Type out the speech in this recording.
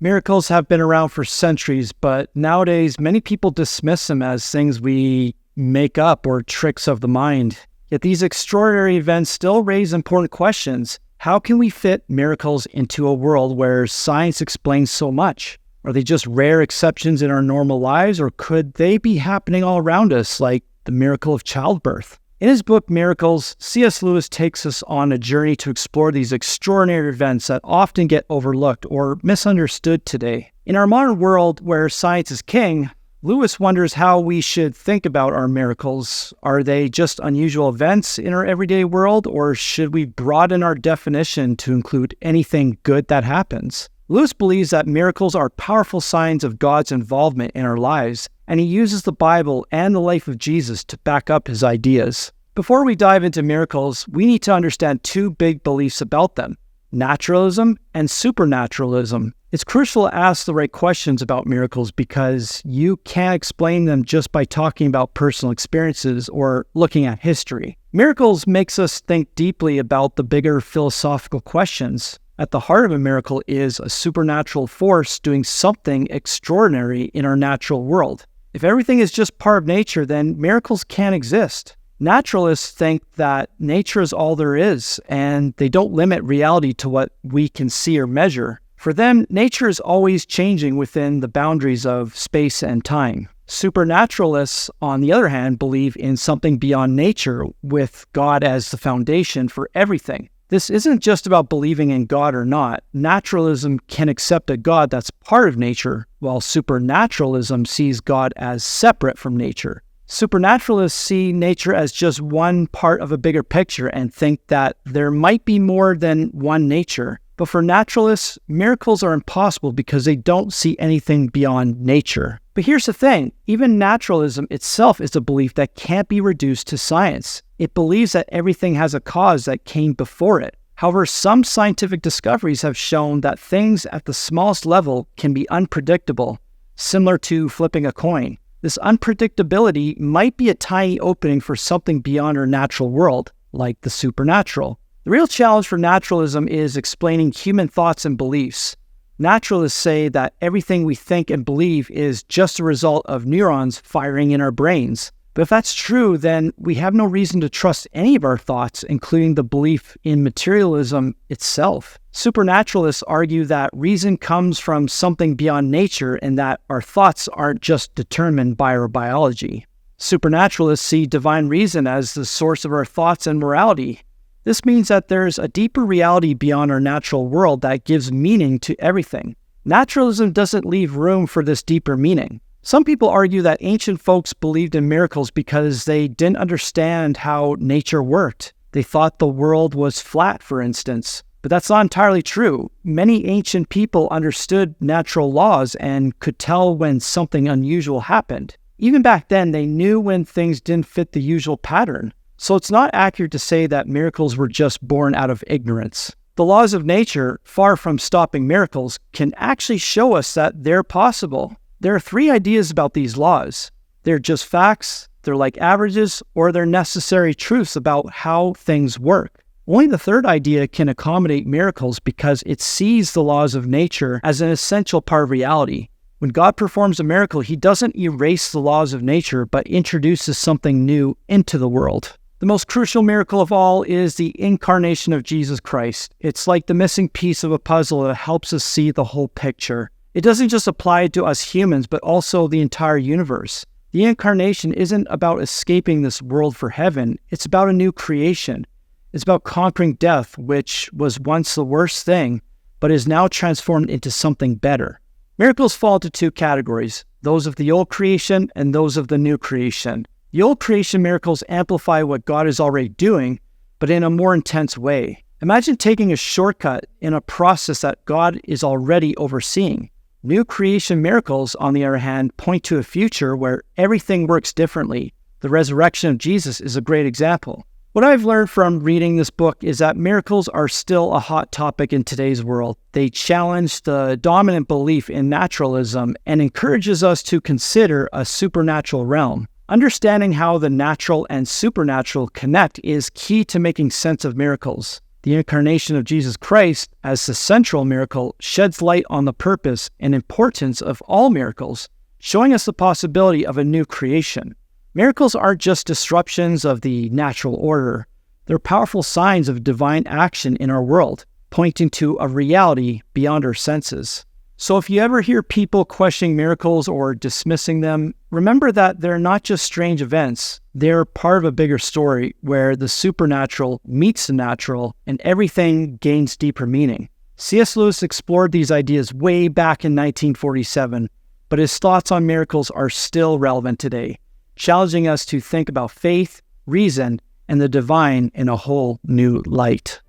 Miracles have been around for centuries, but nowadays many people dismiss them as things we make up or tricks of the mind. Yet these extraordinary events still raise important questions. How can we fit miracles into a world where science explains so much? Are they just rare exceptions in our normal lives, or could they be happening all around us, like the miracle of childbirth? In his book, Miracles, C.S. Lewis takes us on a journey to explore these extraordinary events that often get overlooked or misunderstood today. In our modern world where science is king, Lewis wonders how we should think about our miracles. Are they just unusual events in our everyday world, or should we broaden our definition to include anything good that happens? Lewis believes that miracles are powerful signs of God's involvement in our lives, and he uses the Bible and the life of Jesus to back up his ideas. Before we dive into miracles, we need to understand two big beliefs about them: naturalism and supernaturalism. It's crucial to ask the right questions about miracles because you can't explain them just by talking about personal experiences or looking at history. Miracles makes us think deeply about the bigger philosophical questions. At the heart of a miracle is a supernatural force doing something extraordinary in our natural world. If everything is just part of nature, then miracles can't exist. Naturalists think that nature is all there is, and they don't limit reality to what we can see or measure. For them, nature is always changing within the boundaries of space and time. Supernaturalists, on the other hand, believe in something beyond nature, with God as the foundation for everything. This isn't just about believing in God or not. Naturalism can accept a God that's part of nature, while supernaturalism sees God as separate from nature. Supernaturalists see nature as just one part of a bigger picture and think that there might be more than one nature. But for naturalists, miracles are impossible because they don't see anything beyond nature. But here's the thing, even naturalism itself is a belief that can't be reduced to science. It believes that everything has a cause that came before it. However, some scientific discoveries have shown that things at the smallest level can be unpredictable, similar to flipping a coin. This unpredictability might be a tiny opening for something beyond our natural world, like the supernatural. The real challenge for naturalism is explaining human thoughts and beliefs. Naturalists say that everything we think and believe is just a result of neurons firing in our brains. But if that's true, then we have no reason to trust any of our thoughts, including the belief in materialism itself. Supernaturalists argue that reason comes from something beyond nature and that our thoughts aren't just determined by our biology. Supernaturalists see divine reason as the source of our thoughts and morality. This means that there's a deeper reality beyond our natural world that gives meaning to everything. Naturalism doesn't leave room for this deeper meaning. Some people argue that ancient folks believed in miracles because they didn't understand how nature worked. They thought the world was flat, for instance. But that's not entirely true. Many ancient people understood natural laws and could tell when something unusual happened. Even back then, they knew when things didn't fit the usual pattern. So it's not accurate to say that miracles were just born out of ignorance. The laws of nature, far from stopping miracles, can actually show us that they're possible. There are three ideas about these laws. They're just facts, they're like averages, or they're necessary truths about how things work. Only the third idea can accommodate miracles because it sees the laws of nature as an essential part of reality. When God performs a miracle, he doesn't erase the laws of nature, but introduces something new into the world. The most crucial miracle of all is the incarnation of Jesus Christ. It's like the missing piece of a puzzle that helps us see the whole picture. It doesn't just apply to us humans, but also the entire universe. The incarnation isn't about escaping this world for heaven. It's about a new creation. It's about conquering death, which was once the worst thing, but is now transformed into something better. Miracles fall into two categories, those of the old creation and those of the new creation. The old creation miracles amplify what God is already doing, but in a more intense way. Imagine taking a shortcut in a process that God is already overseeing. New creation miracles, on the other hand, point to a future where everything works differently. The resurrection of Jesus is a great example. What I've learned from reading this book is that miracles are still a hot topic in today's world. They challenge the dominant belief in naturalism and encourages us to consider a supernatural realm. Understanding how the natural and supernatural connect is key to making sense of miracles. The incarnation of Jesus Christ as the central miracle sheds light on the purpose and importance of all miracles, showing us the possibility of a new creation. Miracles aren't just disruptions of the natural order. They're powerful signs of divine action in our world, pointing to a reality beyond our senses. So if you ever hear people questioning miracles or dismissing them, remember that they're not just strange events. They're part of a bigger story where the supernatural meets the natural and everything gains deeper meaning. C.S. Lewis explored these ideas way back in 1947, but his thoughts on miracles are still relevant today, challenging us to think about faith, reason, and the divine in a whole new light.